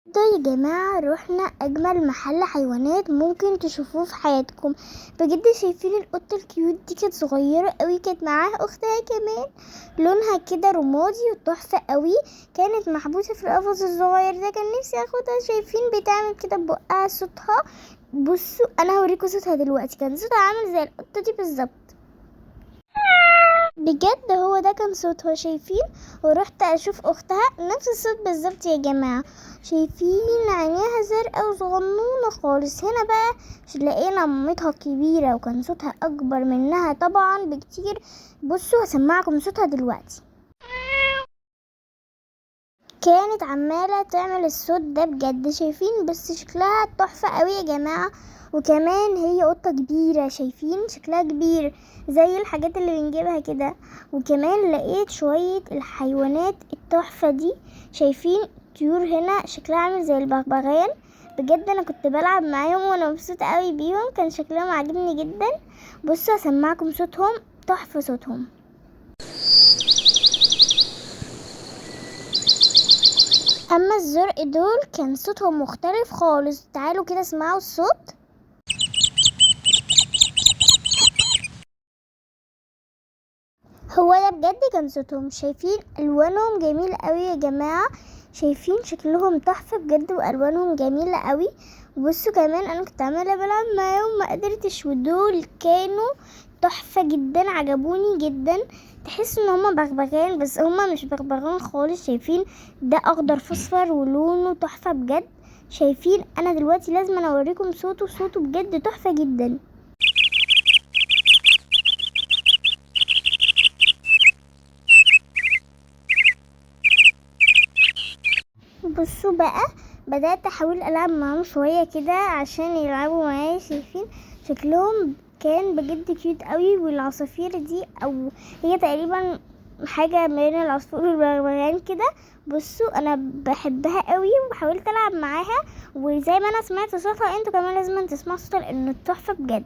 ده يا جماعة رحنا أجمل محل حيوانات ممكن تشوفوه في حياتكم. بجد شايفين القطة الكيوت دي؟ كانت صغيرة قوي، كانت معاها أختها كمان، لونها كده رمادي وتحفة قوي. كانت محبوسة في القفص الصغير ده، كان نفسي اخدها. شايفين بتعمل كده ببقها صوتها؟ بصوا انا هوريكم صوتها دلوقتي. كان صوتها عامل زي القطة دي بالظبط، بجد هو ده كان صوتها. شايفين؟ ورحت اشوف اختها نفس الصوت بالظبط يا جماعه. شايفين عينيها زرقاء وصغنونه خالص. هنا بقى لقينا مامتها كبيره وكان صوتها اكبر منها طبعا بكتير. بصوا هسمعكم صوتها دلوقتي. كانت عمالة تعمل الصوت ده بجد. شايفين؟ بس شكلها تحفة قوي يا جماعة. وكمان هي قطة كبيرة، شايفين شكلها كبير زي الحاجات اللي بنجيبها كده. وكمان لقيت شوية الحيوانات التحفة دي. شايفين طيور هنا شكلها عامل زي البغبغان. بجد انا كنت بلعب معاهم وانا مبسوطة قوي بيهم، كان شكلهم عاجبني جدا. بصوا هسمعكم صوتهم، تحفة صوتهم. اما الزرق دول كان صوتهم مختلف خالص. تعالوا كده اسمعوا الصوت. هو ده بجد كان صوتهم. شايفين الوانهم جميل قوي يا جماعة؟ شايفين شكلهم تحفة بجد والوانهم جميلة قوي. بصوا كمان انا كنت عمالة بلعب معاهم ما قدرتش، ودول كانوا تحفة جدا، عجبوني جدا. تحس ان هما بغبغان بس هما مش بغبغان خالص. شايفين؟ ده اخضر فصفر ولونه تحفة بجد. شايفين؟ انا دلوقتي لازم اوريكم صوته. صوته بجد تحفة جدا. بصوا بقى، بدأت احاول العب معاهم شوية كده عشان يلعبوا معايا. شايفين شكلهم كان بجد كيوت قوي. والعصافير دي او هي تقريبا حاجة بين العصفور والبغبغان كده. بصوا انا بحبها قوي وحاولت العب معاها، وزي ما انا سمعت صوتها انتوا كمان لازم تسمعوا صوتها لانه تحفة بجد.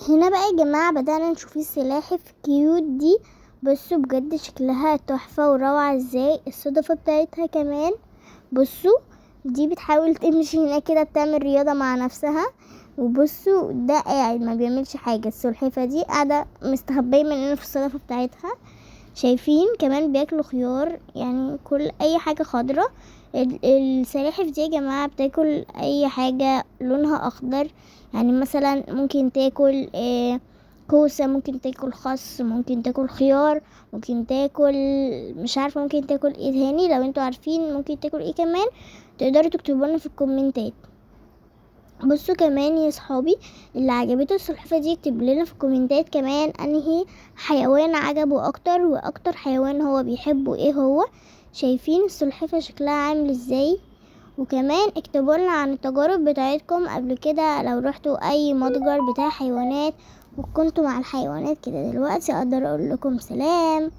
هنا بقى يا جماعة بدأنا نشوف السلاحف كيوت دي. بصوا بجد شكلها تحفة وروعة ازاي. الصدفة بتاعتها كمان بصوا، دي بتحاول تمشي هنا كده بتعمل رياضة مع نفسها. وبصوا ده قاعد ما بيعملش حاجة. السلحفة دي قاعدة مستخبية مننا في الصدفة بتاعتها. شايفين؟ كمان بياكلوا خيار، يعني كل اي حاجة خضرة. السلاحف دي يا جماعة بتاكل اي حاجة لونها اخضر. يعني مثلا ممكن تاكل كوسة، ممكن تاكل خس، ممكن تاكل خيار، ممكن تاكل مش عارفة ممكن تاكل ايه تاني. لو انتوا عارفين ممكن تاكل ايه كمان تقدروا تكتبوا لنا في الكومنتات. بصوا كمان يا صحابي، اللي عجبته السلحفة دي يكتب لنا في الكومنتات كمان انهي حيوان عجبه اكتر، واكتر حيوان هو بيحبه ايه هو. شايفين السلحفة شكلها عامل ازاي؟ وكمان اكتبوا لنا عن التجارب بتاعتكم قبل كده، لو رحتوا اي متجر بتاع حيوانات وكنتوا مع الحيوانات كده. دلوقتي اقدر اقول لكم سلام.